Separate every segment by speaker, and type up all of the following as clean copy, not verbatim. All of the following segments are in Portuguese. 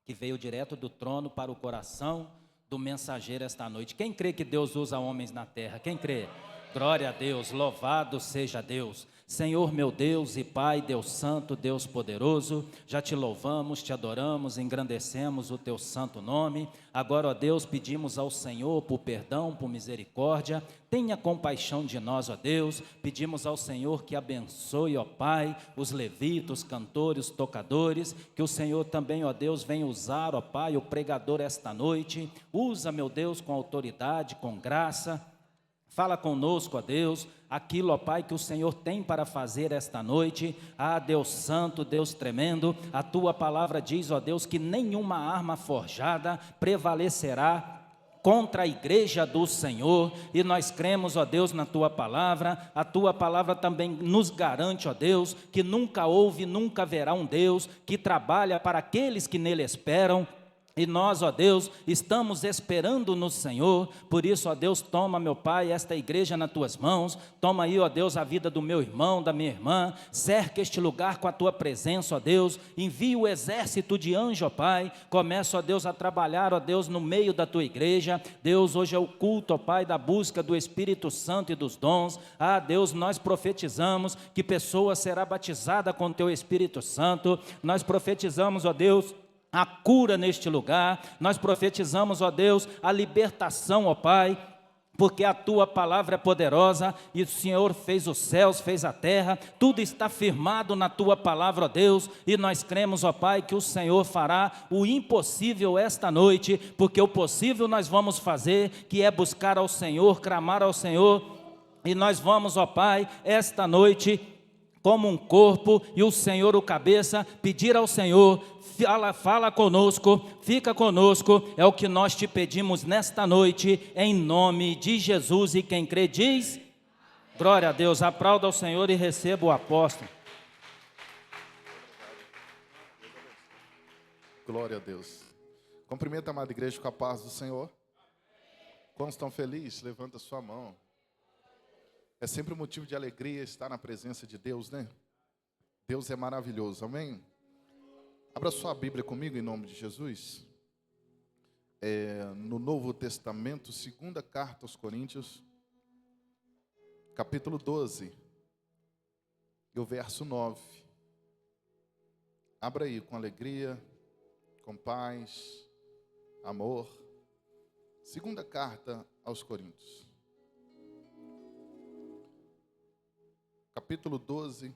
Speaker 1: que veio direto do trono para o coração do mensageiro esta noite. Quem crê que Deus usa homens na terra? Quem crê? Glória a Deus, louvado seja Deus. Senhor meu Deus e Pai, Deus Santo, Deus Poderoso, já te louvamos, te adoramos, engrandecemos o teu santo nome. Agora, ó Deus, pedimos ao Senhor por perdão, por misericórdia, tenha compaixão de nós, ó Deus. Pedimos ao Senhor que abençoe, ó Pai, os levitas, os cantores, os tocadores, que o Senhor também, ó Deus, venha usar, ó Pai, o pregador esta noite. Usa, meu Deus, com autoridade, com graça. Fala conosco, ó Deus, aquilo, ó Pai, que o Senhor tem para fazer esta noite. Ah, Deus santo, Deus tremendo, a tua palavra diz, ó Deus, que nenhuma arma forjada prevalecerá contra a igreja do Senhor, e nós cremos, ó Deus, na tua palavra. A tua palavra também nos garante, ó Deus, que nunca houve, nunca haverá um Deus que trabalha para aqueles que nele esperam. E nós, ó Deus, estamos esperando no Senhor. Por isso, ó Deus, toma, meu Pai, esta igreja nas tuas mãos. Toma aí, ó Deus, a vida do meu irmão, da minha irmã. Cerca este lugar com a tua presença, ó Deus. Envia o exército de anjo, ó Pai. Começa, ó Deus, a trabalhar, ó Deus, no meio da tua igreja. Deus, hoje é o culto, ó Pai, da busca do Espírito Santo e dos dons. Ah, Deus, nós profetizamos que pessoa será batizada com o teu Espírito Santo. Nós profetizamos, ó Deus, a cura neste lugar. Nós profetizamos, ó Deus, a libertação, ó Pai, porque a tua palavra é poderosa e o Senhor fez os céus, fez a terra, tudo está firmado na tua palavra, ó Deus, e nós cremos, ó Pai, que o Senhor fará o impossível esta noite, porque o possível nós vamos fazer, que é buscar ao Senhor, clamar ao Senhor, e nós vamos, ó Pai, esta noite, como um corpo, e o Senhor o cabeça, pedir ao Senhor, fala conosco, fica conosco, é o que nós te pedimos nesta noite, em nome de Jesus. E quem crê diz, glória a Deus. Aplauda ao Senhor e receba o apóstolo.
Speaker 2: Glória a Deus. Cumprimenta a amada igreja com a paz do Senhor. Quantos estão felizes? Levanta a sua mão. É sempre um motivo de alegria estar na presença de Deus, né? Deus é maravilhoso, amém? Abra sua Bíblia comigo em nome de Jesus. No Novo Testamento, segunda carta aos Coríntios, capítulo 12, e o verso 9. Abra aí com alegria, com paz, amor. Segunda carta aos Coríntios, capítulo 12,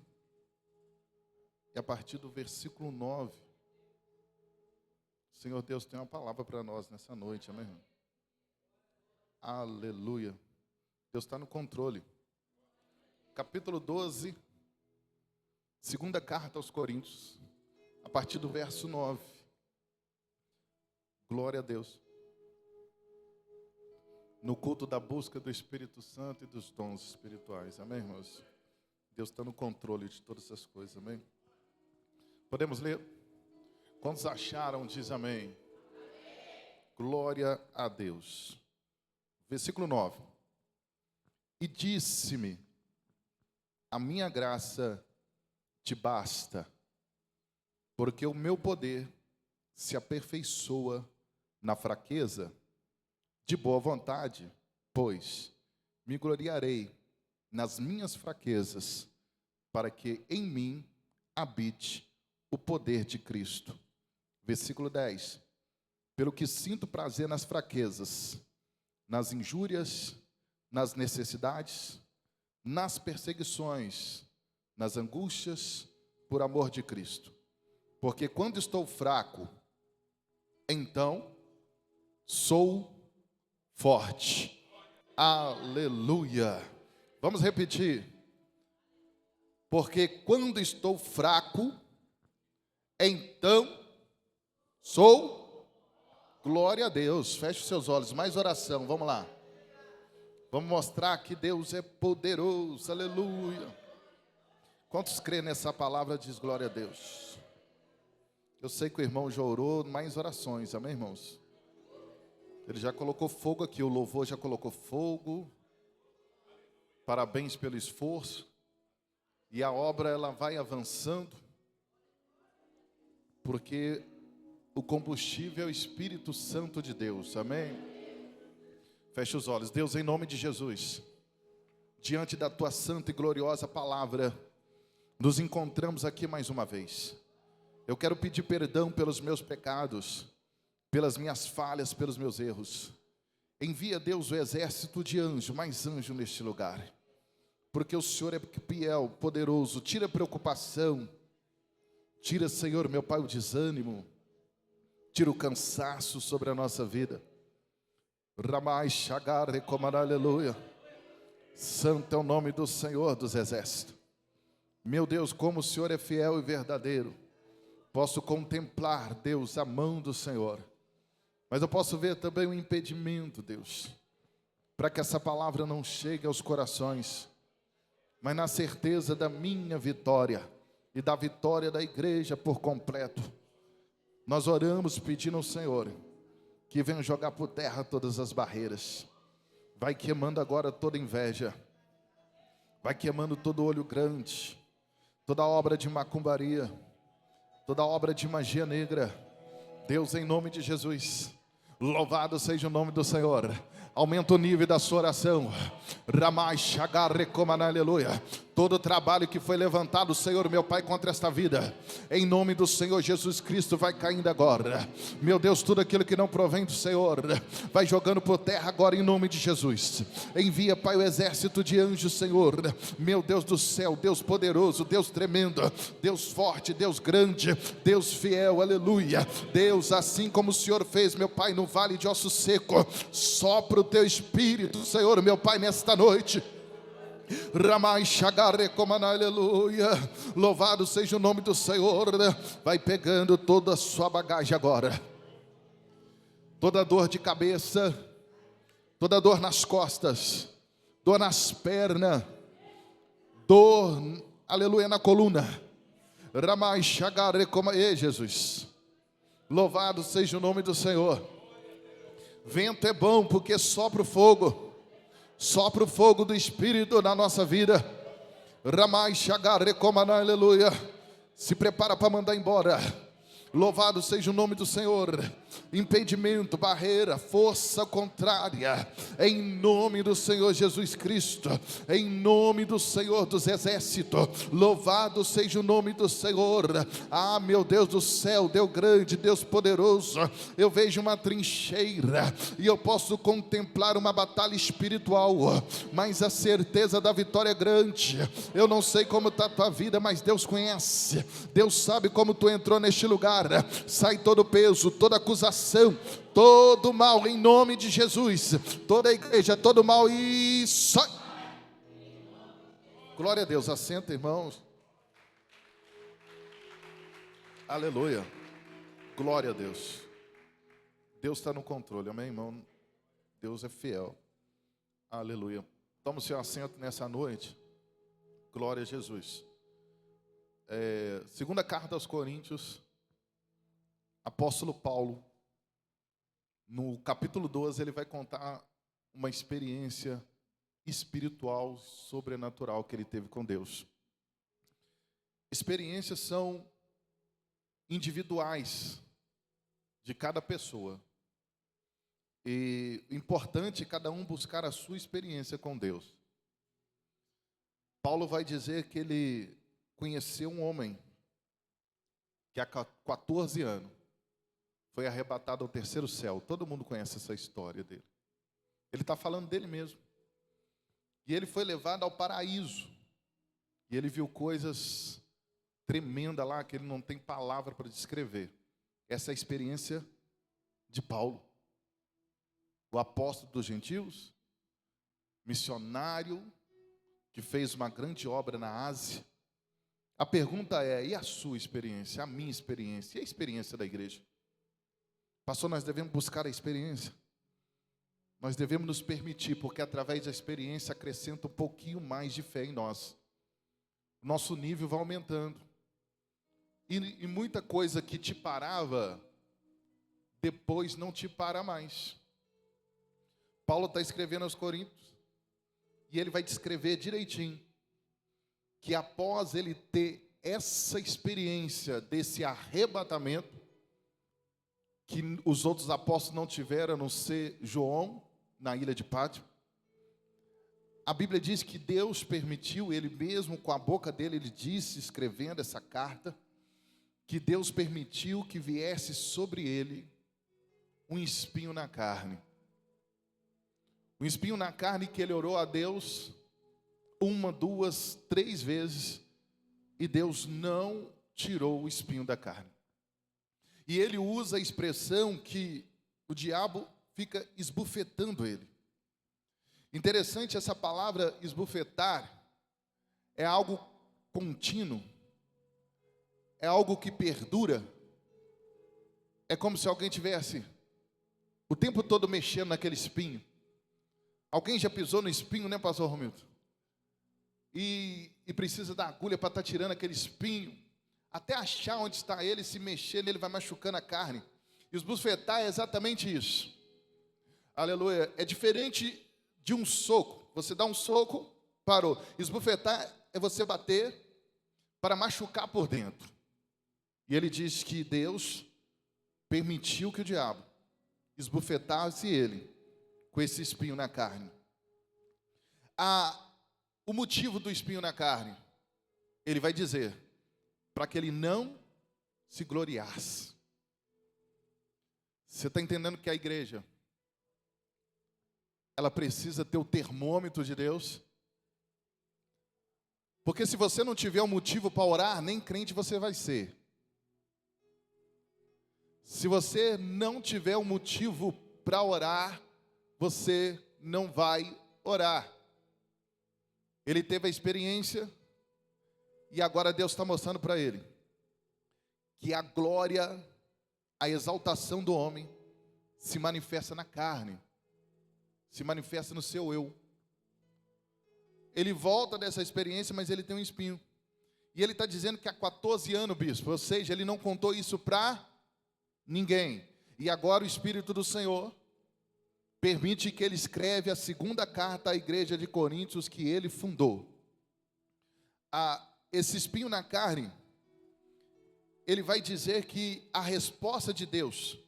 Speaker 2: e a partir do versículo 9. Senhor Deus tem uma palavra para nós nessa noite, amém? Aleluia. Deus está no controle. Capítulo 12, segunda carta aos Coríntios, a partir do verso 9. Glória a Deus. No culto da busca do Espírito Santo e dos dons espirituais, amém, irmãos? Deus está no controle de todas essas coisas, amém? Podemos ler? Quantos acharam, diz amém. Glória a Deus. Versículo 9. E disse-me, a minha graça te basta, porque o meu poder se aperfeiçoa na fraqueza. De boa vontade, pois, me gloriarei nas minhas fraquezas, para que em mim habite o poder de Cristo. Versículo 10. Pelo que sinto prazer nas fraquezas, nas injúrias, nas necessidades, nas perseguições, nas angústias, por amor de Cristo. Porque quando estou fraco, então sou forte. Aleluia. Vamos repetir. Porque quando estou fraco, então sou, glória a Deus. Feche os seus olhos, mais oração, vamos lá. Vamos mostrar que Deus é poderoso, aleluia. Quantos creem nessa palavra, diz glória a Deus. Eu sei que o irmão já orou, mais orações, amém, irmãos? Ele já colocou fogo aqui, o louvor já colocou fogo. Parabéns pelo esforço. E a obra, ela vai avançando, porque O combustível é o Espírito Santo de Deus, amém? Feche os olhos. Deus, em nome de Jesus, diante da tua santa e gloriosa palavra, nos encontramos aqui mais uma vez. Eu quero pedir perdão pelos meus pecados, pelas minhas falhas, pelos meus erros. Envia, Deus, o exército de anjo, mais anjo neste lugar, porque o Senhor é fiel, poderoso. Tira a preocupação, tira, Senhor, meu Pai, o desânimo, tira o cansaço sobre a nossa vida. Ramai Shagar Recomará, aleluia. Santo é o nome do Senhor dos exércitos. Meu Deus, como o Senhor é fiel e verdadeiro. Posso contemplar, Deus, a mão do Senhor. Mas eu posso ver também um impedimento, Deus, para que essa palavra não chegue aos corações, mas na certeza da minha vitória e da vitória da igreja por completo. Nós oramos pedindo ao Senhor que venha jogar por terra todas as barreiras. Vai queimando agora toda inveja, vai queimando todo olho grande, toda obra de macumbaria, toda obra de magia negra. Deus, em nome de Jesus, louvado seja o nome do Senhor. Aumenta o nível da sua oração. Ramai Shagar Recomará, aleluia. Todo o trabalho que foi levantado, Senhor, meu Pai, contra esta vida, em nome do Senhor Jesus Cristo, vai caindo agora. Meu Deus, tudo aquilo que não provém do Senhor, vai jogando por terra agora, em nome de Jesus. Envia, Pai, o exército de anjos, Senhor, meu Deus do céu, Deus poderoso, Deus tremendo, Deus forte, Deus grande, Deus fiel, aleluia. Deus, assim como o Senhor fez, meu Pai, no vale de osso seco, sopra o teu espírito, Senhor, meu Pai, nesta noite. Ramai Shagar Recomará, aleluia. Louvado seja o nome do Senhor. Vai pegando toda a sua bagagem agora, toda dor de cabeça, toda dor nas costas, dor nas pernas, dor, aleluia, na coluna. Ramai Shagar Recomará, Jesus, louvado seja o nome do Senhor. Vento é bom porque sopra o fogo. Sopra o fogo do Espírito na nossa vida. Ramai Shagar Recomará, aleluia. Se prepara para mandar embora. Louvado seja o nome do Senhor. Impedimento, barreira, força contrária, em nome do Senhor Jesus Cristo, em nome do Senhor dos exércitos, louvado seja o nome do Senhor. Ah, meu Deus do céu, Deus grande, Deus poderoso, eu vejo uma trincheira, e eu posso contemplar uma batalha espiritual, mas a certeza da vitória é grande. Eu não sei como está a tua vida, mas Deus conhece, Deus sabe como tu entrou neste lugar. Sai todo peso, toda acusação, todo mal em nome de Jesus. Toda a igreja, todo mal e sai. Glória a Deus. Assenta, irmãos. Aleluia. Glória a Deus. Deus está no controle, amém, irmão? Deus é fiel. Aleluia. Toma o seu assento nessa noite. Glória a Jesus. Segunda carta aos Coríntios, apóstolo Paulo, no capítulo 12, ele vai contar uma experiência espiritual, sobrenatural que ele teve com Deus. Experiências são individuais de cada pessoa. E importante é cada um buscar a sua experiência com Deus. Paulo vai dizer que ele conheceu um homem que há 14 anos foi arrebatado ao terceiro céu. Todo mundo conhece essa história dele. Ele está falando dele mesmo. E ele foi levado ao paraíso. E ele viu coisas tremendas lá que ele não tem palavra para descrever. Essa é a experiência de Paulo, o apóstolo dos gentios, missionário que fez uma grande obra na Ásia. A pergunta é: e a sua experiência? A minha experiência? E a experiência da igreja? Pastor, nós devemos buscar a experiência. Nós devemos nos permitir, porque através da experiência acrescenta um pouquinho mais de fé em nós. Nosso nível vai aumentando. E muita coisa que te parava, depois não te para mais. Paulo está escrevendo aos Coríntios, e ele vai descrever direitinho, que após ele ter essa experiência desse arrebatamento, que os outros apóstolos não tiveram, a não ser João, na ilha de Pátimo. A Bíblia diz que Deus permitiu, ele mesmo com a boca dele, ele disse, escrevendo essa carta, que Deus permitiu que viesse sobre ele um espinho na carne. Um espinho na carne que ele orou a Deus 1, 2, 3 vezes, e Deus não tirou o espinho da carne. E ele usa a expressão que o diabo fica esbufetando ele. Interessante, essa palavra esbufetar é algo contínuo, é algo que perdura. É como se alguém tivesse o tempo todo mexendo naquele espinho. Alguém já pisou no espinho, né, pastor Romildo? E precisa da agulha para estar tirando aquele espinho, até achar onde está ele, se mexer nele vai machucando a carne. E esbufetar é exatamente isso. Aleluia. É diferente de um soco. Você dá um soco, parou. Esbufetar é você bater para machucar por dentro. E ele diz que Deus permitiu que o diabo esbufetasse ele com esse espinho na carne. O motivo do espinho na carne, ele vai dizer, para que ele não se gloriasse. Você está entendendo que a igreja, ela precisa ter o termômetro de Deus? Porque se você não tiver um motivo para orar, nem crente você vai ser. Se você não tiver um motivo para orar, você não vai orar. Ele teve a experiência e agora Deus está mostrando para ele que a glória, a exaltação do homem se manifesta na carne, se manifesta no seu eu. Ele volta dessa experiência, mas ele tem um espinho. E ele está dizendo que há 14 anos, bispo, ou seja, ele não contou isso para ninguém. E agora o Espírito do Senhor permite que ele escreve a segunda carta à igreja de Coríntios que ele fundou. Esse espinho na carne, ele vai dizer que a resposta de Deus,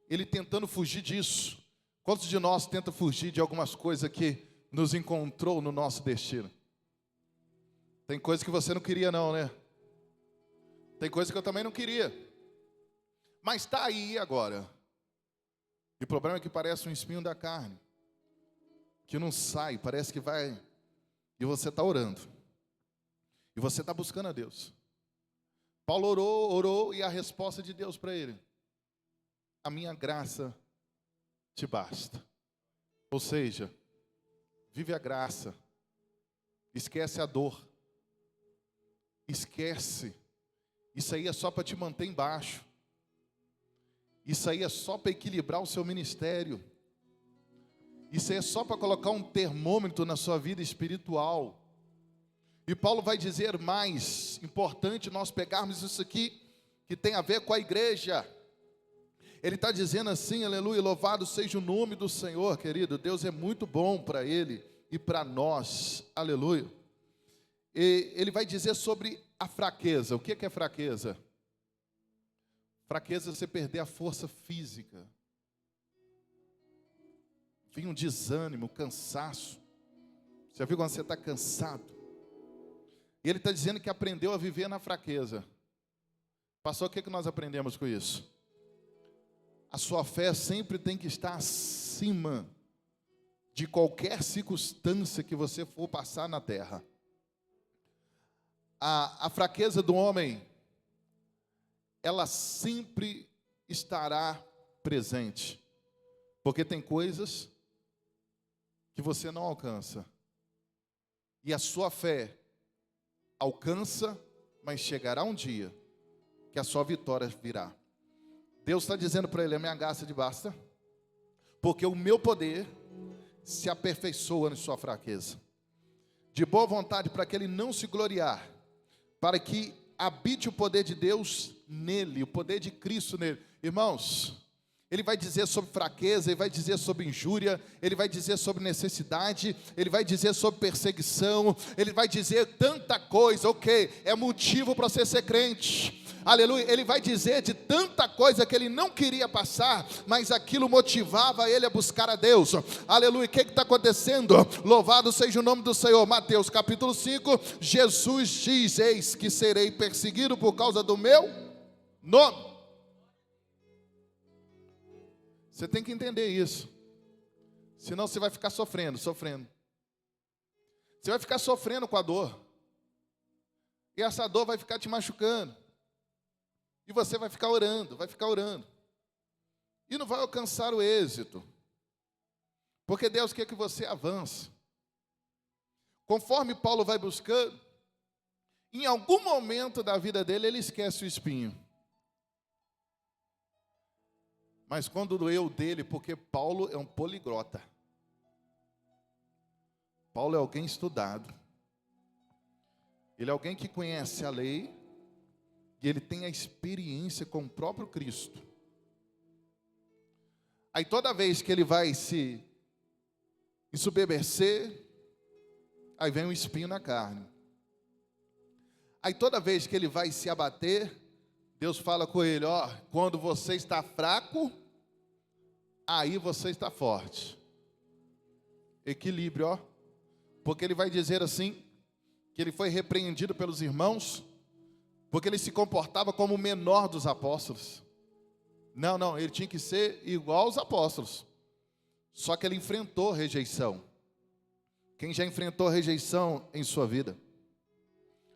Speaker 2: ele tentando fugir disso. Quantos de nós tentam fugir de algumas coisas que nos encontrou no nosso destino? Tem coisa que você não queria não, né? Tem coisa que eu também não queria. Mas está aí agora. E o problema é que parece um espinho da carne, que não sai, parece que vai, e você está orando, e você está buscando a Deus. Paulo orou, e a resposta de Deus para ele: a minha graça te basta. Ou seja, vive a graça, esquece a dor, esquece, isso aí é só para te manter embaixo. Isso aí é só para equilibrar o seu ministério. Isso aí é só para colocar um termômetro na sua vida espiritual. E Paulo vai dizer mais, importante nós pegarmos isso aqui, que tem a ver com a igreja. Ele está dizendo assim, aleluia, louvado seja o nome do Senhor, querido. Deus é muito bom para ele e para nós, aleluia. E ele vai dizer sobre a fraqueza. O que é fraqueza? Fraqueza é você perder a força física. Vem um desânimo, cansaço. Você já viu quando você está cansado? E ele está dizendo que aprendeu a viver na fraqueza. Pastor, o que nós aprendemos com isso? A sua fé sempre tem que estar acima de qualquer circunstância que você for passar na terra. A fraqueza do homem, ela sempre estará presente, porque tem coisas que você não alcança, e a sua fé alcança, mas chegará um dia que a sua vitória virá. Deus está dizendo para ele: a minha graça te basta, porque o meu poder se aperfeiçoa em sua fraqueza. De boa vontade, para que ele não se gloriar, para que habite o poder de Deus nele, o poder de Cristo nele. Irmãos, ele vai dizer sobre fraqueza, ele vai dizer sobre injúria, ele vai dizer sobre necessidade, ele vai dizer sobre perseguição, ele vai dizer tanta coisa, ok, é motivo para você ser crente. aleluia, ele vai dizer de tanta coisa que ele não queria passar, mas aquilo motivava ele a buscar a Deus, aleluia. O que está acontecendo? Louvado seja o nome do Senhor. Mateus capítulo 5, Jesus diz: eis que serei perseguido por causa do meu nome. Você tem que entender isso, senão você vai ficar sofrendo. Você vai ficar sofrendo com a dor, e essa dor vai ficar te machucando, e você vai ficar orando, e não vai alcançar o êxito, porque Deus quer que você avance. Conforme Paulo vai buscando, em algum momento da vida dele, ele esquece o espinho. Mas quando doeu dele, porque Paulo é um poliglota. Paulo é alguém estudado. Ele é alguém que conhece a lei, e ele tem a experiência com o próprio Cristo. Aí toda vez que ele vai se ensoberbecer, aí vem um espinho na carne. Aí toda vez que ele vai se abater, Deus fala com ele: ó, quando você está fraco, aí você está forte. Equilíbrio, ó. Porque ele vai dizer assim, que ele foi repreendido pelos irmãos, porque ele se comportava como o menor dos apóstolos. Não, ele tinha que ser igual aos apóstolos. Só que ele enfrentou rejeição. Quem já enfrentou rejeição em sua vida?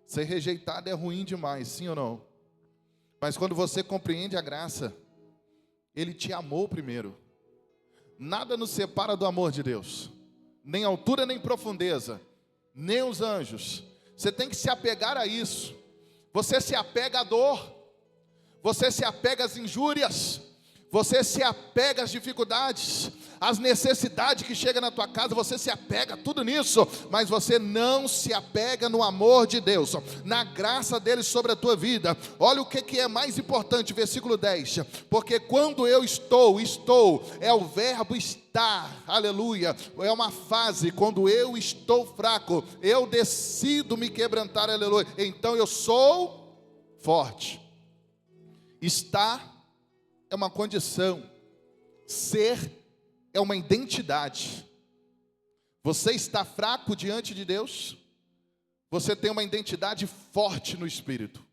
Speaker 2: Ser rejeitado é ruim demais, sim ou não? Mas quando você compreende a graça, ele te amou primeiro. Nada nos separa do amor de Deus, nem altura nem profundeza, nem os anjos. Você tem que se apegar a isso. Você se apega à dor, você se apega às injúrias, você se apega às dificuldades, às necessidades que chegam na tua casa, você se apega a tudo nisso, mas você não se apega no amor de Deus, na graça dele sobre a tua vida. Olha o que é mais importante, versículo 10, porque quando eu estou, é o verbo estar, aleluia, é uma fase. Quando eu estou fraco, eu decido me quebrantar, aleluia, então eu sou forte. Estar é uma condição, ser é uma identidade. Você está fraco diante de Deus, você tem uma identidade forte no Espírito.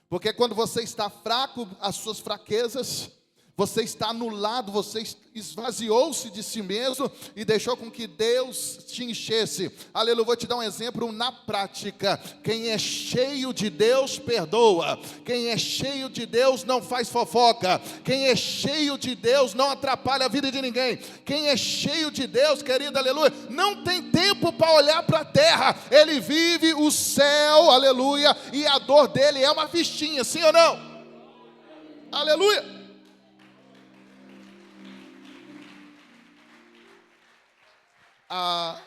Speaker 2: Porque quando você está fraco, as suas fraquezas, você está anulado, você esvaziou-se de si mesmo e deixou com que Deus te enchesse. Aleluia, vou te dar um exemplo na prática. Quem é cheio de Deus perdoa. Quem é cheio de Deus não faz fofoca. Quem é cheio de Deus não atrapalha a vida de ninguém. Quem é cheio de Deus, querido, aleluia, não tem tempo para olhar para a terra. Ele vive o céu, aleluia, e a dor dele é uma fichinha, sim ou não? Aleluia. A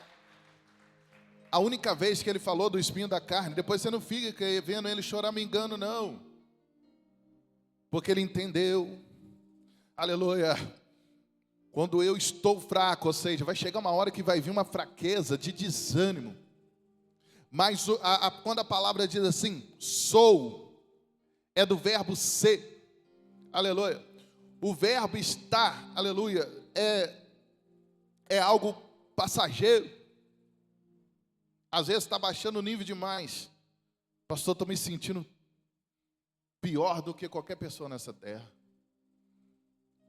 Speaker 2: única vez que ele falou do espinho da carne, depois você não fica vendo ele choramingando, não. Porque ele entendeu, aleluia, quando eu estou fraco, ou seja, vai chegar uma hora que vai vir uma fraqueza de desânimo. Mas quando a palavra diz assim, sou, é do verbo ser, aleluia. O verbo estar, aleluia, é algo passageiro. Às vezes está baixando o nível demais. Pastor, estou me sentindo pior do que qualquer pessoa nessa terra.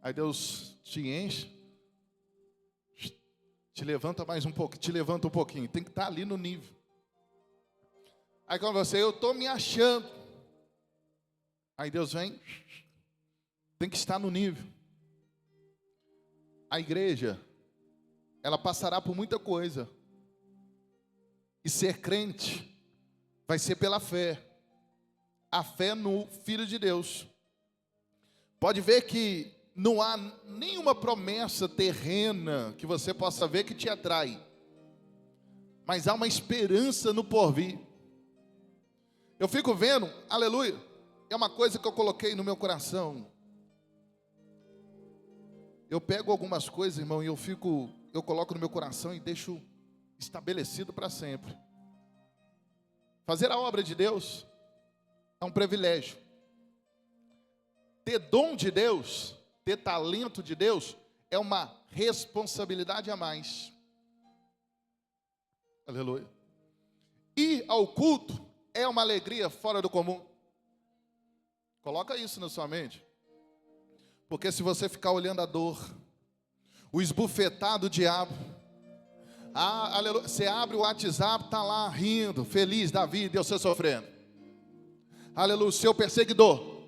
Speaker 2: Aí Deus te enche, te levanta mais um pouco, te levanta um pouquinho. Tem que estar ali no nível. Aí quando eu estou me achando, aí Deus vem, tem que estar no nível. A igreja, ela passará por muita coisa, e ser crente vai ser pela fé, a fé no Filho de Deus. Pode ver que não há nenhuma promessa terrena que você possa ver que te atrai, mas há uma esperança no porvir. Eu fico vendo, aleluia, é uma coisa que eu coloquei no meu coração. Eu pego algumas coisas, irmão, e eu coloco no meu coração e deixo estabelecido para sempre. Fazer a obra de Deus, é um privilégio. Ter dom de Deus, ter talento de Deus, é uma responsabilidade a mais. Aleluia. Ir ao culto é uma alegria fora do comum. Coloca isso na sua mente. Porque se você ficar olhando a dor, o esbufetar do diabo, aleluia, você abre o WhatsApp, está lá rindo, feliz da vida, e você sofrendo. Aleluia, o seu perseguidor.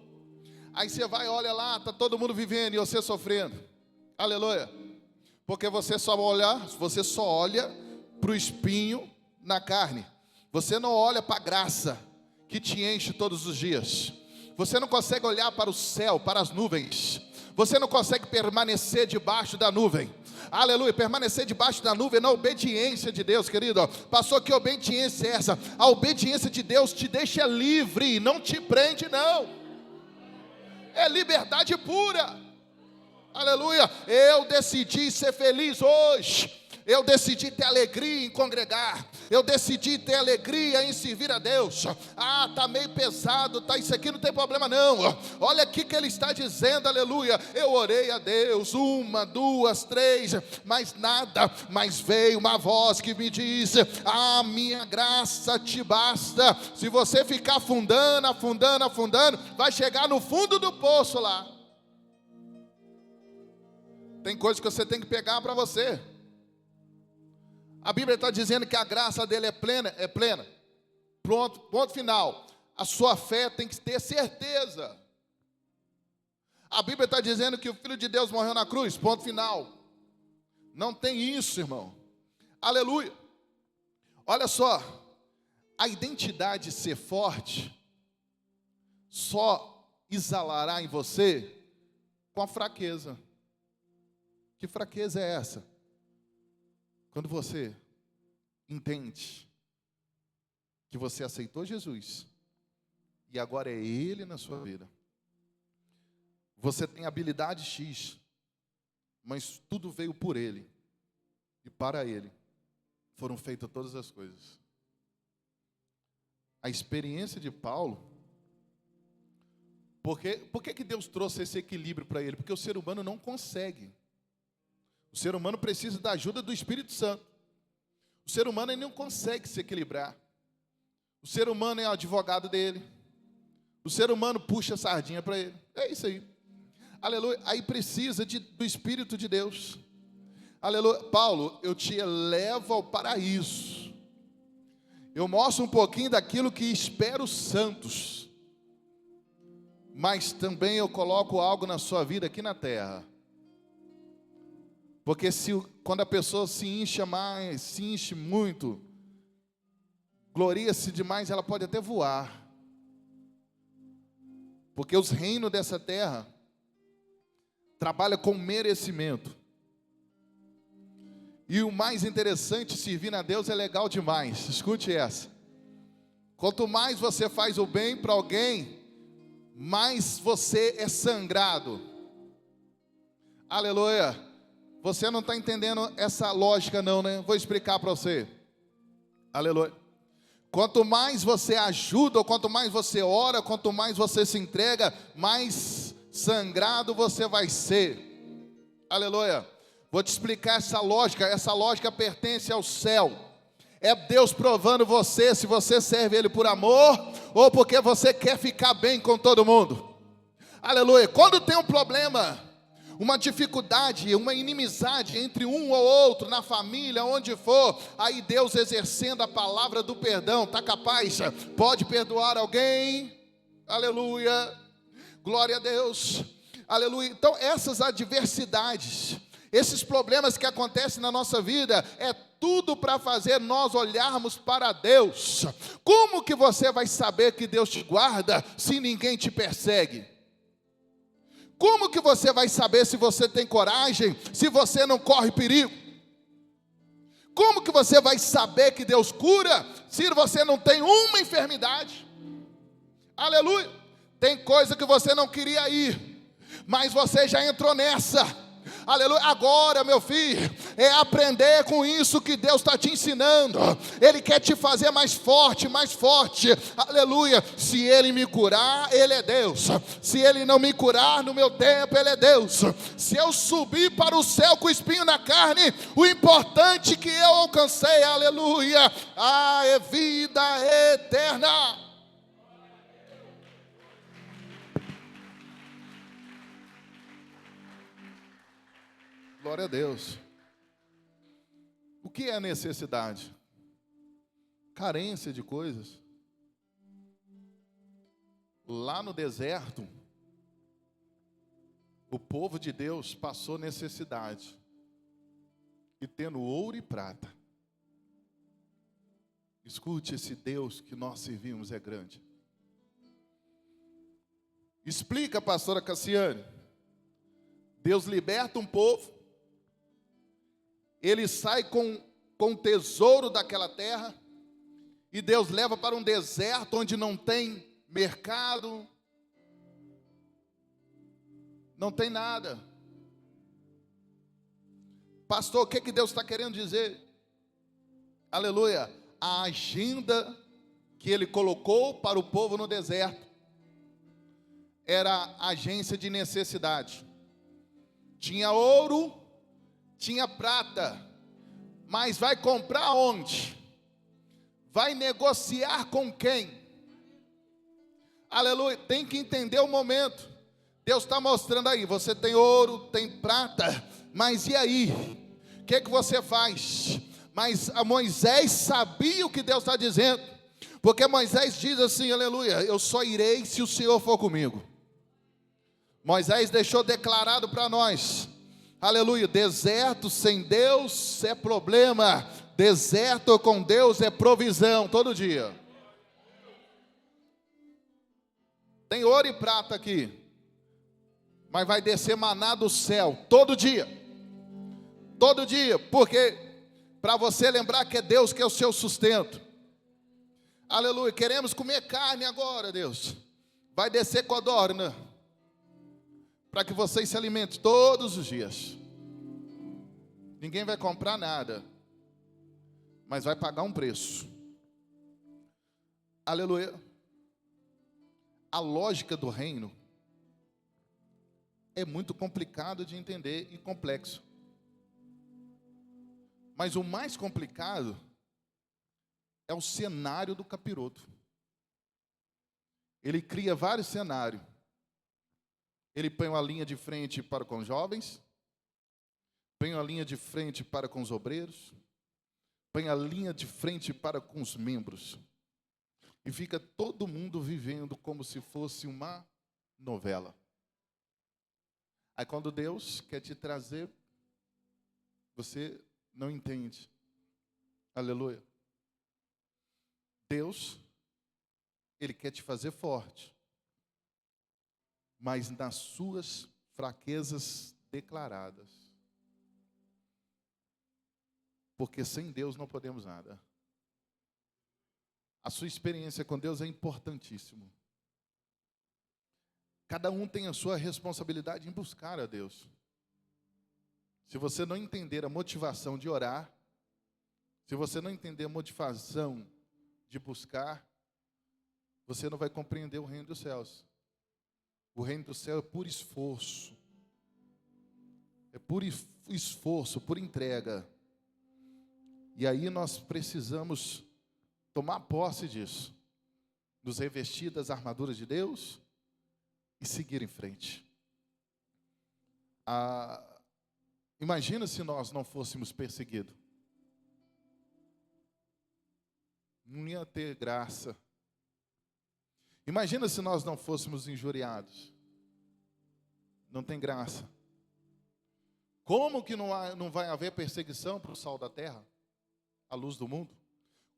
Speaker 2: Aí você vai, olha lá, está todo mundo vivendo e você sofrendo. Aleluia. Porque você só olha para o espinho na carne. Você não olha para a graça que te enche todos os dias. Você não consegue olhar para o céu, para as nuvens. Você não consegue permanecer debaixo da nuvem. Aleluia, permanecer debaixo da nuvem na obediência de Deus, querido. Pastor, que obediência é essa? A obediência de Deus te deixa livre, não te prende, não. É liberdade pura. Aleluia, eu decidi ser feliz hoje. Eu decidi ter alegria em congregar. Eu decidi ter alegria em servir a Deus. Está meio pesado, isso aqui não tem problema não. Olha aqui que ele está dizendo, aleluia. Eu orei a Deus 1, 2, 3, mas nada. Mas veio uma voz que me disse: a minha graça te basta. Se você ficar afundando, vai chegar no fundo do poço lá. Tem coisa que você tem que pegar para você. A Bíblia está dizendo que a graça dele é plena. Pronto, ponto final. A sua fé tem que ter certeza. A Bíblia está dizendo que o Filho de Deus morreu na cruz, ponto final. Não tem isso, irmão. Aleluia. Olha só, a identidade ser forte só exalará em você com a fraqueza. Que fraqueza é essa? Quando você entende que você aceitou Jesus e agora é Ele na sua vida. Você tem habilidade X, mas tudo veio por Ele e para Ele foram feitas todas as coisas. A experiência de Paulo, por que Deus trouxe esse equilíbrio para ele? Porque o ser humano não consegue. O ser humano precisa da ajuda do Espírito Santo. O ser humano ele não consegue se equilibrar. O ser humano é o advogado dele. O ser humano puxa a sardinha para ele. É isso aí. Aleluia. Aí precisa do Espírito de Deus. Aleluia. Paulo, eu te levo ao paraíso. Eu mostro um pouquinho daquilo que espera os santos. Mas também eu coloco algo na sua vida aqui na terra. Porque quando a pessoa se enche muito, gloria-se demais, ela pode até voar. Porque os reinos dessa terra trabalham com merecimento. E o mais interessante, servir a Deus é legal demais. Escute essa. Quanto mais você faz o bem para alguém, mais você é sangrado. Aleluia. Você não está entendendo essa lógica não, né? Vou explicar para você. Aleluia. Quanto mais você ajuda, ou quanto mais você ora, quanto mais você se entrega, mais sangrado você vai ser. Aleluia. Vou te explicar essa lógica pertence ao céu. É Deus provando você, se você serve Ele por amor, ou porque você quer ficar bem com todo mundo. Aleluia. Quando tem um problema, uma dificuldade, uma inimizade entre um ou outro, na família, onde for, aí Deus exercendo a palavra do perdão, está capaz? Pode perdoar alguém? Aleluia, glória a Deus, aleluia. Então essas adversidades, esses problemas que acontecem na nossa vida, é tudo para fazer nós olharmos para Deus. Como que você vai saber que Deus te guarda, se ninguém te persegue? Como que você vai saber se você tem coragem, se você não corre perigo? Como que você vai saber que Deus cura, se você não tem uma enfermidade? Aleluia. Tem coisa que você não queria ir, mas você já entrou nessa. Aleluia. Agora, meu filho, é aprender com isso que Deus está te ensinando. Ele quer te fazer mais forte, aleluia. Se Ele me curar, Ele é Deus. Se Ele não me curar no meu tempo, Ele é Deus. Se eu subir para o céu com espinho na carne, o importante que eu alcancei, aleluia, é vida eterna. Glória a Deus. O que é necessidade? Carência de coisas. Lá no deserto, o povo de Deus passou necessidade. E tendo ouro e prata. Escute, esse Deus que nós servimos é grande. Explica, pastora Cassiane. Deus liberta um povo. Ele sai com o tesouro daquela terra. E Deus leva para um deserto onde não tem mercado. Não tem nada. Pastor, o que Deus está querendo dizer? Aleluia. A agenda que Ele colocou para o povo no deserto era agência de necessidade. Tinha ouro, tinha prata, mas vai comprar onde? Vai negociar com quem? Aleluia. Tem que entender o momento. Deus está mostrando aí, você tem ouro, tem prata, mas e aí? O que você faz? Mas a Moisés sabia o que Deus está dizendo, porque Moisés diz assim, aleluia, eu só irei se o Senhor for comigo. Moisés deixou declarado para nós, aleluia, deserto sem Deus é problema, deserto com Deus é provisão, todo dia. Tem ouro e prata aqui, mas vai descer maná do céu, todo dia, porque para você lembrar que é Deus que é o seu sustento, aleluia, queremos comer carne agora, Deus, vai descer codorna, para que vocês se alimentem todos os dias, ninguém vai comprar nada, mas vai pagar um preço, aleluia. A lógica do reino é muito complicado de entender e complexo. Mas o mais complicado é o cenário do capiroto. Ele cria vários cenários. Ele põe uma linha de frente para com os jovens, põe uma linha de frente para com os obreiros, põe a linha de frente para com os membros. E fica todo mundo vivendo como se fosse uma novela. Aí quando Deus quer te trazer, você não entende. Aleluia. Deus, Ele quer te fazer forte, mas nas suas fraquezas declaradas. Porque sem Deus não podemos nada. A sua experiência com Deus é importantíssimo. Cada um tem a sua responsabilidade em buscar a Deus. Se você não entender a motivação de orar, se você não entender a motivação de buscar, você não vai compreender o reino dos céus. O reino do céu é por esforço. É por esforço, por entrega. E aí nós precisamos tomar posse disso. Nos revestir das armaduras de Deus e seguir em frente. Imagina se nós não fôssemos perseguidos. Não ia ter graça. Imagina se nós não fôssemos injuriados. Não tem graça. Como que não vai haver perseguição para o sal da terra? A luz do mundo?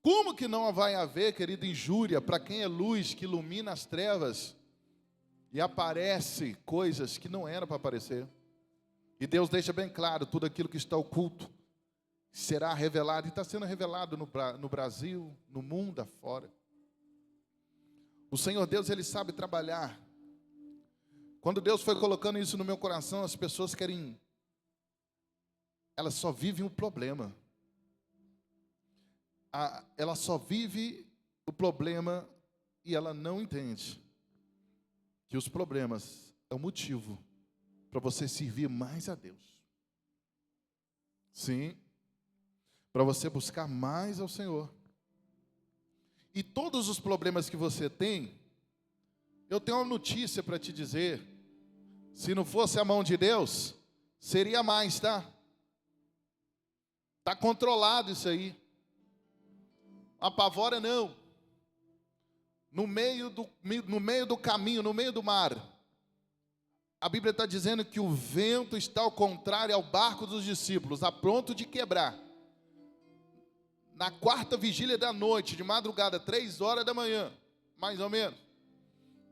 Speaker 2: Como que não vai haver, querida, injúria para quem é luz que ilumina as trevas e aparece coisas que não eram para aparecer? E Deus deixa bem claro, tudo aquilo que está oculto será revelado, e está sendo revelado no Brasil, no mundo afora. O Senhor Deus, Ele sabe trabalhar. Quando Deus foi colocando isso no meu coração, as pessoas querem ela só vive um problema. Ela só vive o problema e ela não entende que os problemas é o motivo para você servir mais a Deus. Sim, para você buscar mais ao Senhor. E todos os problemas que você tem, eu tenho uma notícia para te dizer. Se não fosse a mão de Deus, seria mais, tá? Está controlado isso aí. Apavora não. No meio do caminho, no meio do mar, a Bíblia está dizendo que o vento está ao contrário ao barco dos discípulos, a ponto de quebrar. Na quarta vigília da noite, de madrugada, 3 horas da manhã, mais ou menos,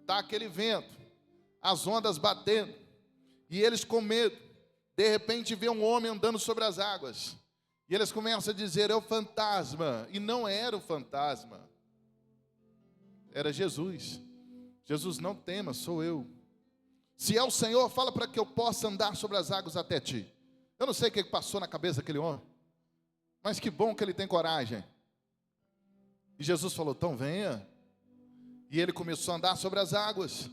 Speaker 2: está aquele vento, as ondas batendo, e eles com medo. De repente vê um homem andando sobre as águas, e eles começam a dizer: é o fantasma. E não era o fantasma, era Jesus. Jesus: não tema, sou eu. Se é o Senhor, fala para que eu possa andar sobre as águas até ti. Eu não sei o que passou na cabeça daquele homem, mas que bom que ele tem coragem. E Jesus falou: então venha. E ele começou a andar sobre as águas.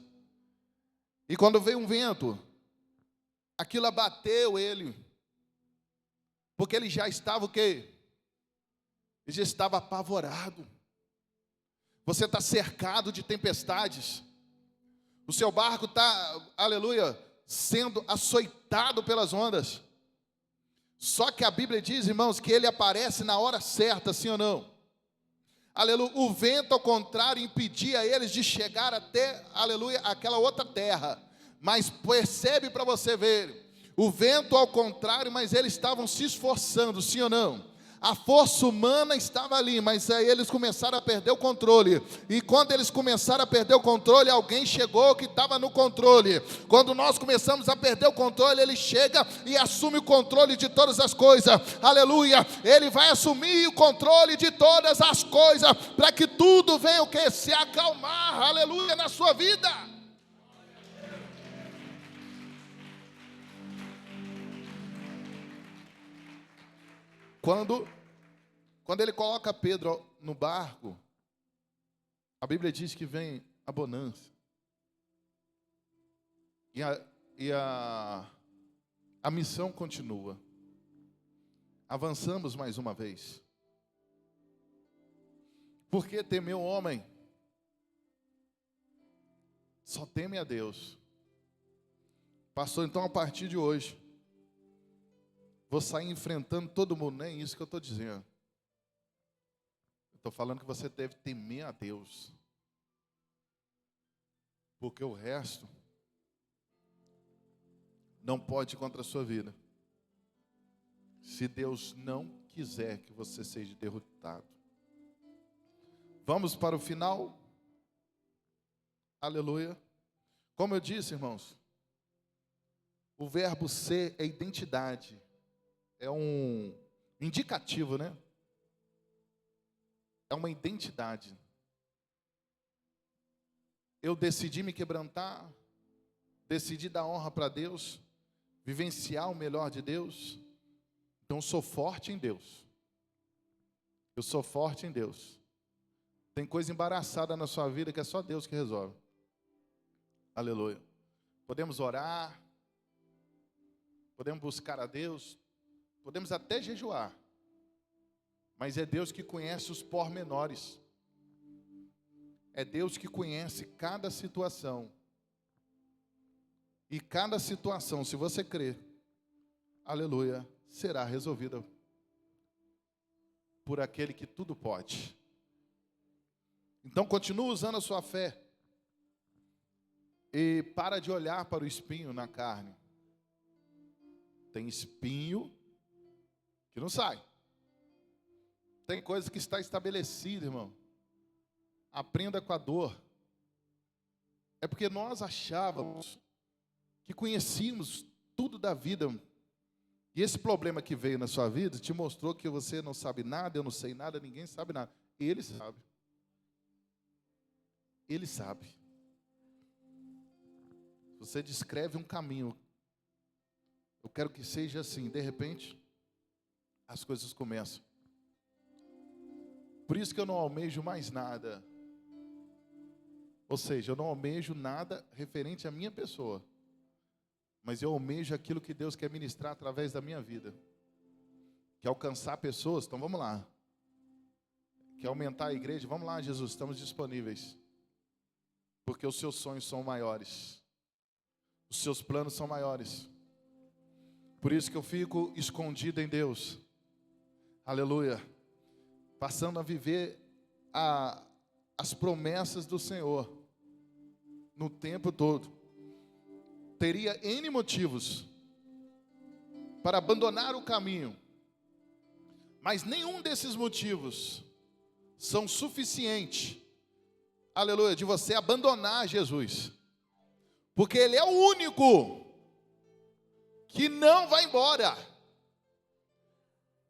Speaker 2: E quando veio um vento, aquilo abateu ele, porque ele já estava o quê? Ele já estava apavorado. Você está cercado de tempestades. O seu barco está, aleluia, sendo açoitado pelas ondas. Só que a Bíblia diz, irmãos, que ele aparece na hora certa, sim ou não? Aleluia. O vento, ao contrário, impedia eles de chegar até, aleluia, aquela outra terra. Mas percebe para você ver, o vento ao contrário, mas eles estavam se esforçando, sim ou não? A força humana estava ali, mas aí eles começaram a perder o controle. E quando eles começaram a perder o controle, alguém chegou que estava no controle. Quando nós começamos a perder o controle, ele chega e assume o controle de todas as coisas. Aleluia! Ele vai assumir o controle de todas as coisas, para que tudo venha o que? Se acalmar, aleluia, na sua vida. Quando ele coloca Pedro no barco, a Bíblia diz que vem a bonança. E a missão continua. Avançamos mais uma vez. Por que temer o homem? Só teme a Deus. Pastor, então a partir de hoje, vou sair enfrentando todo mundo. Nem isso que eu estou dizendo. Estou falando que você deve temer a Deus. Porque o resto não pode ir contra a sua vida. Se Deus não quiser que você seja derrotado. Vamos para o final. Aleluia. Como eu disse, irmãos, o verbo ser é identidade. É um indicativo, né? É uma identidade. Eu decidi me quebrantar, decidi dar honra para Deus, vivenciar o melhor de Deus. Então eu sou forte em Deus. Eu sou forte em Deus. Tem coisa embaraçada na sua vida que é só Deus que resolve. Aleluia. Podemos orar, podemos buscar a Deus, podemos até jejuar. Mas é Deus que conhece os pormenores. É Deus que conhece cada situação. E cada situação, se você crer, aleluia, será resolvida por aquele que tudo pode. Então continua usando a sua fé. E para de olhar para o espinho na carne. Tem espinho que não sai. Tem coisa que está estabelecida, irmão. Aprenda com a dor. É porque nós achávamos que conhecíamos tudo da vida. E esse problema que veio na sua vida te mostrou que você não sabe nada, eu não sei nada, ninguém sabe nada. Ele sabe. Ele sabe. Você descreve um caminho. Eu quero que seja assim. De repente, as coisas começam. Por isso que eu não almejo mais nada. Ou seja, eu não almejo nada referente à minha pessoa. Mas eu almejo aquilo que Deus quer ministrar através da minha vida. Quer alcançar pessoas? Então vamos lá. Quer aumentar a igreja? Vamos lá, Jesus, estamos disponíveis. Porque os seus sonhos são maiores. Os seus planos são maiores. Por isso que eu fico escondido em Deus. Aleluia. Passando a viver as promessas do Senhor. No tempo todo. Teria N motivos para abandonar o caminho. Mas nenhum desses motivos são suficientes, aleluia, de você abandonar Jesus. Porque Ele é o único que não vai embora.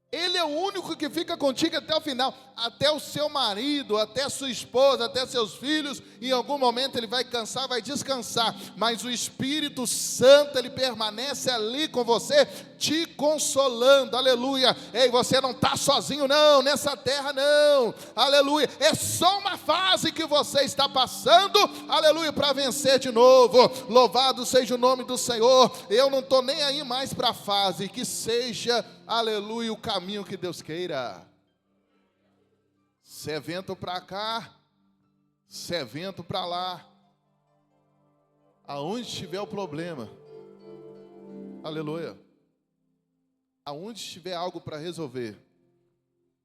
Speaker 2: Ele é o único que fica contigo até o final. Até o seu marido, até a sua esposa, até seus filhos. Em algum momento ele vai cansar, vai descansar. Mas o Espírito Santo, ele permanece ali com você, te consolando. Aleluia. Ei, você não está sozinho não, nessa terra não. Aleluia. É só uma fase que você está passando. Aleluia, para vencer de novo. Louvado seja o nome do Senhor. Eu não estou nem aí mais para a fase. Que seja, aleluia, o caminho que Deus queira. Se é vento para cá, se é vento para lá, aonde estiver o problema, aleluia, aonde estiver algo para resolver,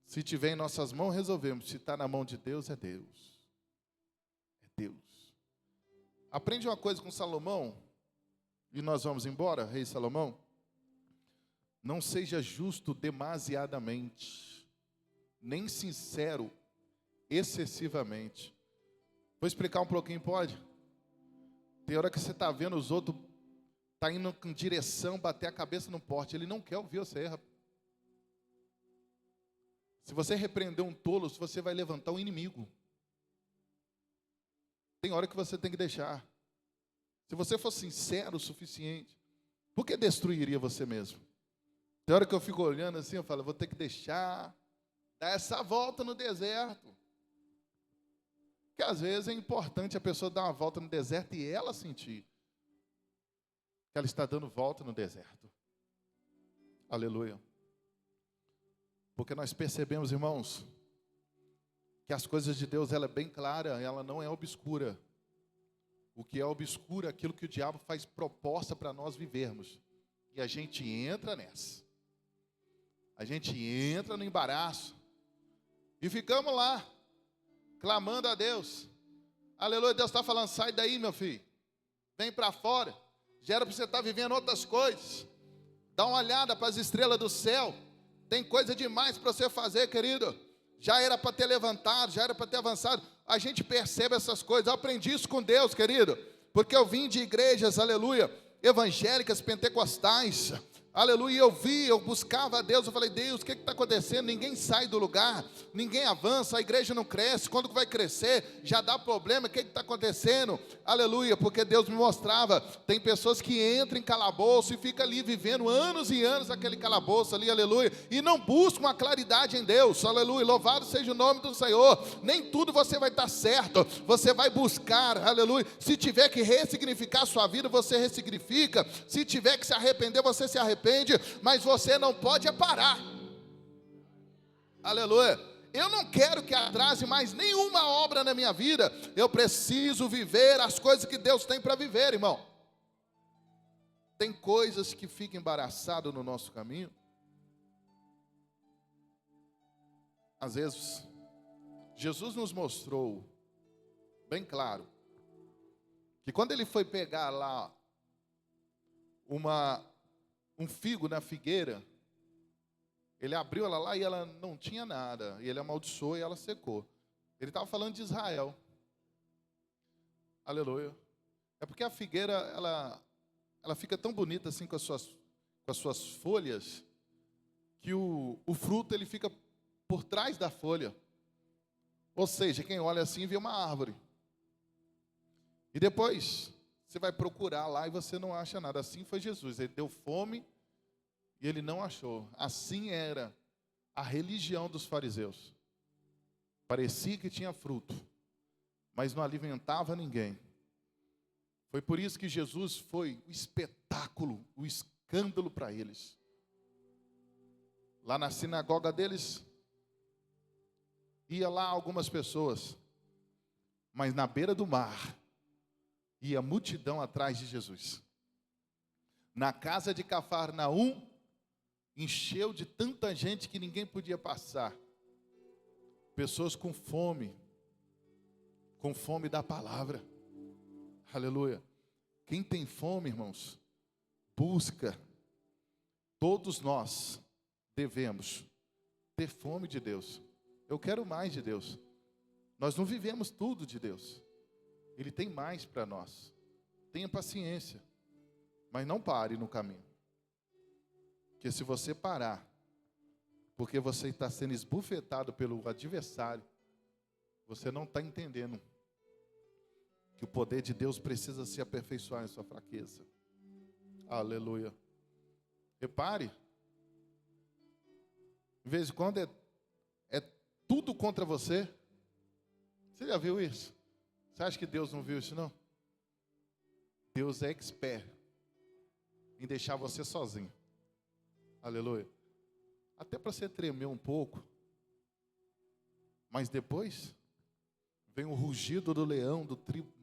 Speaker 2: se tiver em nossas mãos, resolvemos. Se está na mão de Deus, é Deus. É Deus. Aprende uma coisa com Salomão, e nós vamos embora, rei Salomão. Não seja justo demasiadamente, nem sincero excessivamente. Vou explicar um pouquinho, pode? Tem hora que você está vendo os outros, está indo em direção, bater a cabeça no poste. Ele não quer ouvir você, rapaz. Se você repreender um tolo, você vai levantar um inimigo. Tem hora que você tem que deixar. Se você for sincero o suficiente, por que destruiria você mesmo? Tem hora que eu fico olhando assim, eu falo, vou ter que deixar, dar essa volta no deserto. Porque às vezes é importante a pessoa dar uma volta no deserto e ela sentir que ela está dando volta no deserto. Aleluia. Porque nós percebemos, irmãos, que as coisas de Deus, ela é bem clara, ela não é obscura. O que é obscuro é aquilo que o diabo faz proposta para nós vivermos. E a gente entra nessa. A gente entra no embaraço. E ficamos lá, clamando a Deus. Aleluia, Deus está falando, sai daí, meu filho. Vem para fora. Já era para você estar vivendo outras coisas. Dá uma olhada para as estrelas do céu. Tem coisa demais para você fazer, querido. Já era para ter levantado, já era para ter avançado. A gente percebe essas coisas. Eu aprendi isso com Deus, querido. Porque eu vim de igrejas, aleluia, evangélicas, pentecostais. Aleluia, eu buscava a Deus, eu falei, Deus, o que está acontecendo? Ninguém sai do lugar, ninguém avança, a igreja não cresce, quando vai crescer, já dá problema, o que está acontecendo? Aleluia, porque Deus me mostrava, tem pessoas que entram em calabouço e ficam ali vivendo anos e anos aquele calabouço ali, aleluia, e não buscam a claridade em Deus, aleluia, louvado seja o nome do Senhor. Nem tudo você vai estar certo, você vai buscar, aleluia, se tiver que ressignificar a sua vida, você ressignifica, se tiver que se arrepender, você se arrepende, mas você não pode parar. Aleluia. Eu não quero que atrase mais nenhuma obra na minha vida. Eu preciso viver as coisas que Deus tem para viver, irmão. Tem coisas que ficam embaraçadas no nosso caminho. Às vezes, Jesus nos mostrou bem claro que quando ele foi pegar lá um figo na figueira, ele abriu ela lá e ela não tinha nada, e ele amaldiçoou e ela secou. Ele estava falando de Israel. Aleluia. É porque a figueira, ela fica tão bonita assim com as suas folhas, que o fruto ele fica por trás da folha. Ou seja, quem olha assim vê uma árvore. E depois você vai procurar lá e você não acha nada. Assim foi Jesus. Ele deu fome e ele não achou. Assim era a religião dos fariseus. Parecia que tinha fruto, mas não alimentava ninguém. Foi por isso que Jesus foi o espetáculo, o escândalo para eles. Lá na sinagoga deles, ia lá algumas pessoas, mas na beira do mar, ia multidão atrás de Jesus. Na casa de Cafarnaum, encheu de tanta gente que ninguém podia passar. Pessoas com fome da palavra. Aleluia. Quem tem fome, irmãos, busca. Todos nós devemos ter fome de Deus. Eu quero mais de Deus. Nós não vivemos tudo de Deus. Ele tem mais para nós. Tenha paciência, mas não pare no caminho. Porque se você parar, porque você está sendo esbufetado pelo adversário, você não está entendendo que o poder de Deus precisa se aperfeiçoar em sua fraqueza. Aleluia. Repare, de vez em quando é tudo contra você. Você já viu isso? Você acha que Deus não viu isso, não? Deus é expert em deixar você sozinho. Aleluia. Até para você tremer um pouco. Mas depois vem o rugido do leão, do tribo.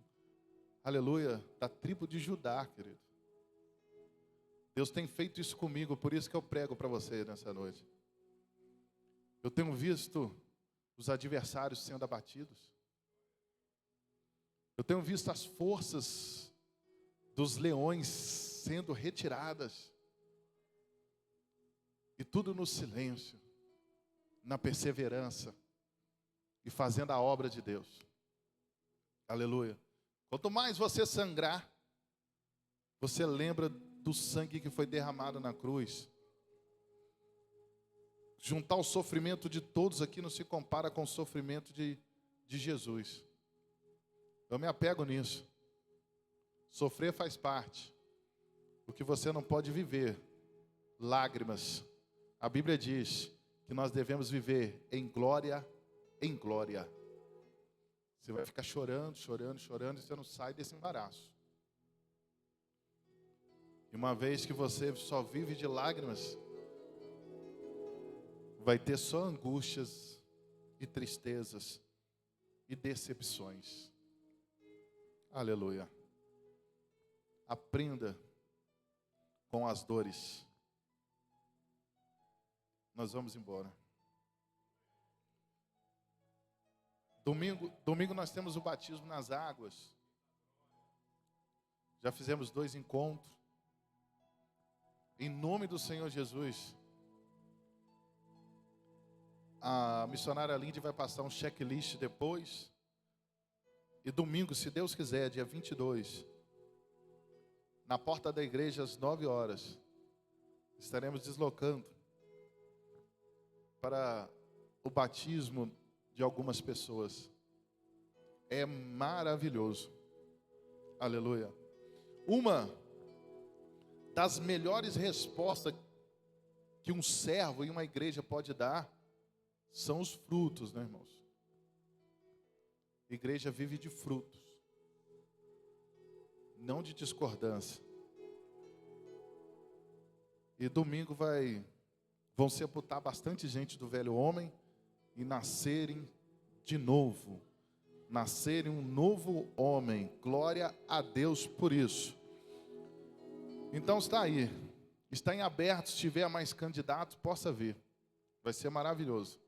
Speaker 2: Aleluia, da tribo de Judá, querido. Deus tem feito isso comigo, por isso que eu prego para você nessa noite. Eu tenho visto os adversários sendo abatidos. Eu tenho visto as forças dos leões sendo retiradas. E tudo no silêncio, na perseverança e fazendo a obra de Deus. Aleluia. Quanto mais você sangrar, você lembra do sangue que foi derramado na cruz. Juntar o sofrimento de todos aqui não se compara com o sofrimento de Jesus. Eu me apego nisso. Sofrer faz parte. O que você não pode viver, lágrimas. A Bíblia diz que nós devemos viver em glória, em glória. Você vai ficar chorando, chorando, chorando, e você não sai desse embaraço. E uma vez que você só vive de lágrimas, vai ter só angústias e tristezas e decepções. Aleluia. Aprenda com as dores. Nós vamos embora. Domingo nós temos o batismo nas águas. Já fizemos 2 encontros. Em nome do Senhor Jesus. A missionária Lindy vai passar um checklist depois. E domingo, se Deus quiser, dia 22, na porta da igreja às 9 horas, estaremos deslocando para o batismo de algumas pessoas. É maravilhoso. Aleluia. Uma das melhores respostas que um servo em uma igreja pode dar são os frutos, né, irmãos? A igreja vive de frutos, não de discordância. E domingo vão sepultar bastante gente do velho homem e nascerem de novo. Nascerem um novo homem. Glória a Deus por isso. Então está aí. Está em aberto. Se tiver mais candidatos, possa vir. Vai ser maravilhoso.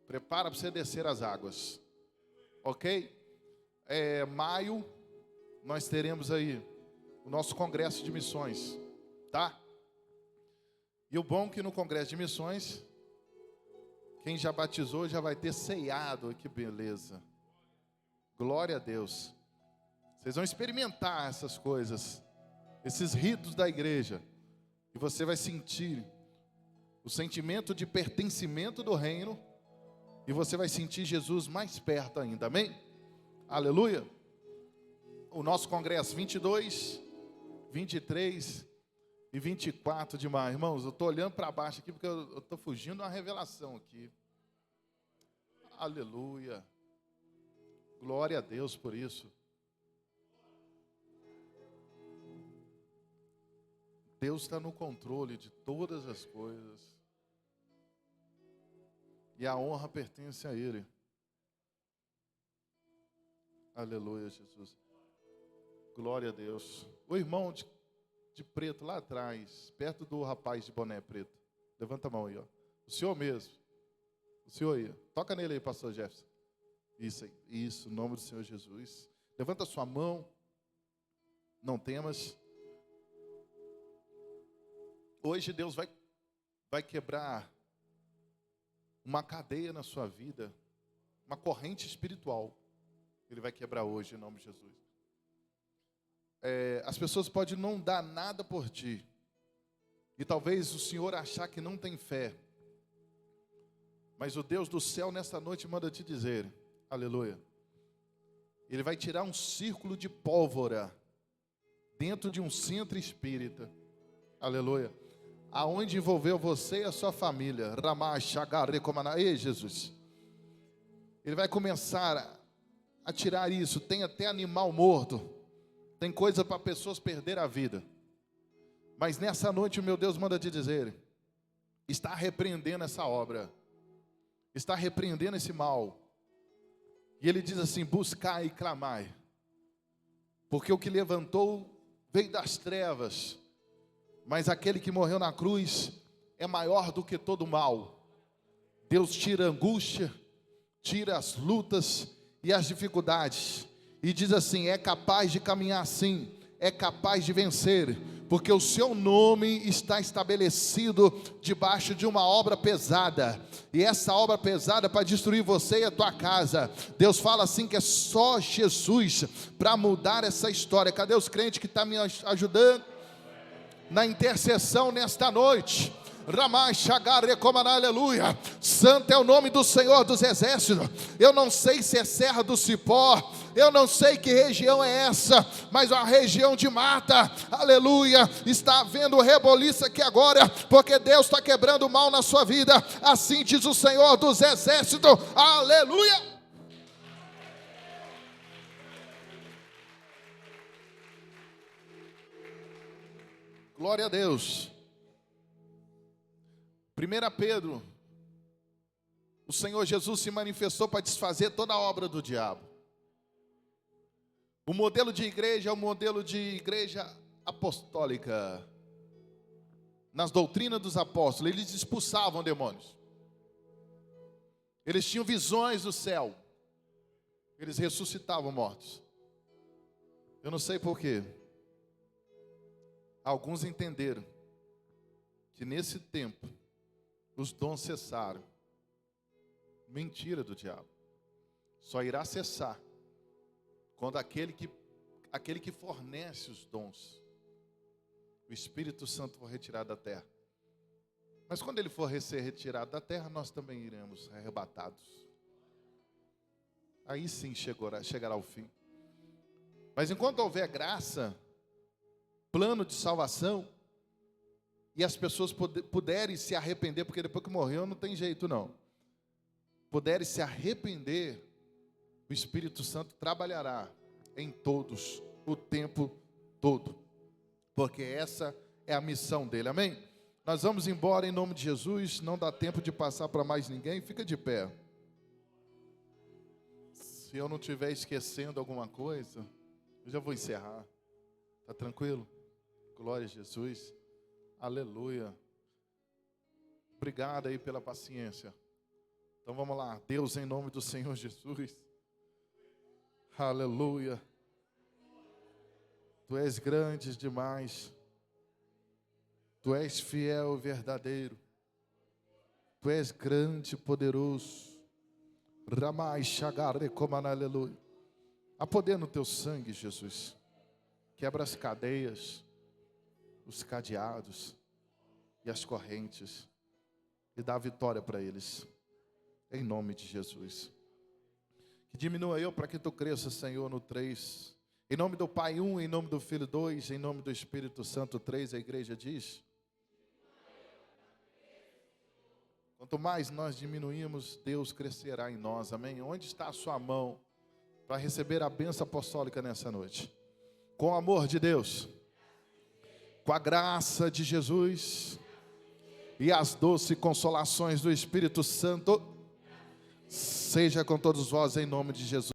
Speaker 2: Prepara para você descer as águas. Ok? Maio, nós teremos aí o nosso congresso de missões. Tá? E o bom é que no congresso de missões, quem já batizou já vai ter ceiado. Que beleza. Glória a Deus. Vocês vão experimentar essas coisas, esses ritos da igreja. E você vai sentir o sentimento de pertencimento do reino. E você vai sentir Jesus mais perto ainda. Amém? Aleluia. O nosso congresso 22, 23 e 24 de maio. Irmãos, eu estou olhando para baixo aqui porque eu estou fugindo de uma revelação aqui. Aleluia. Glória a Deus por isso. Deus está no controle de todas as coisas. E a honra pertence a Ele. Aleluia, Jesus. Glória a Deus. O irmão de preto lá atrás, perto do rapaz de boné preto. Levanta a mão aí, ó. O senhor mesmo. O senhor aí. Toca nele aí, pastor Jefferson. Isso aí. Isso, em nome do Senhor Jesus. Levanta a sua mão. Não temas. Hoje Deus vai quebrar uma cadeia na sua vida, uma corrente espiritual. Ele vai quebrar hoje, em nome de Jesus. As pessoas podem não dar nada por ti. E talvez o Senhor achar que não tem fé. Mas o Deus do céu nessa noite manda te dizer, aleluia. Ele vai tirar um círculo de pólvora dentro de um centro espírita. Aleluia. Aonde envolveu você e a sua família. Ei, Jesus. Ele vai começar a tirar isso. Tem até animal morto. Tem coisa para pessoas perder a vida. Mas nessa noite o meu Deus manda te dizer, está repreendendo essa obra. Está repreendendo esse mal. E ele diz assim, buscai e clamai. Porque o que levantou veio das trevas. Mas aquele que morreu na cruz é maior do que todo mal. Deus tira a angústia, tira as lutas e as dificuldades. E diz assim, é capaz de caminhar assim, é capaz de vencer. Porque o seu nome está estabelecido debaixo de uma obra pesada. E essa obra pesada para destruir você e a tua casa. Deus fala assim que é só Jesus para mudar essa história. Cadê os crentes que estão me ajudando na intercessão nesta noite? Aleluia. Santo é o nome do Senhor dos Exércitos. Eu não sei se é Serra do Cipó, eu não sei que região é essa, mas a região de Mata, aleluia, está havendo reboliço aqui agora, porque Deus está quebrando o mal na sua vida, assim diz o Senhor dos Exércitos, aleluia. Glória a Deus. 1 Pedro, o Senhor Jesus se manifestou para desfazer toda a obra do diabo. O modelo de igreja é o modelo de igreja apostólica. Nas doutrinas dos apóstolos, eles expulsavam demônios. Eles tinham visões do céu. Eles ressuscitavam mortos. Eu não sei porquê. Alguns entenderam que nesse tempo os dons cessaram. Mentira do diabo. Só irá cessar quando aquele que fornece os dons, o Espírito Santo, for retirado da terra. Mas quando ele for ser retirado da terra, nós também iremos arrebatados. Aí sim chegará o fim. Mas enquanto houver graça, plano de salvação, e as pessoas puderem se arrepender, porque depois que morreu não tem jeito não, puderem se arrepender, o Espírito Santo trabalhará em todos, o tempo todo, porque essa é a missão dele, amém? Nós vamos embora em nome de Jesus, não dá tempo de passar para mais ninguém, fica de pé. Se eu não estiver esquecendo alguma coisa, eu já vou encerrar, tá tranquilo? Glória a Jesus. Aleluia. Obrigado aí pela paciência. Então vamos lá. Deus, em nome do Senhor Jesus. Aleluia. Tu és grande demais. Tu és fiel e verdadeiro. Tu és grande e poderoso. Ramai Shagare Komana, aleluia. Há poder no teu sangue, Jesus. Quebra as cadeias, os cadeados e as correntes, e dá vitória para eles, em nome de Jesus. Que diminua eu para que tu cresça, Senhor, no 3. Em nome do Pai, um. Em nome do Filho, dois. Em nome do Espírito Santo, três. A igreja diz: quanto mais nós diminuímos, Deus crescerá em nós. Amém? Onde está a sua mão para receber a bênção apostólica nessa noite? Com o amor de Deus, com a graça de Jesus e as doces consolações do Espírito Santo, seja com todos vós em nome de Jesus.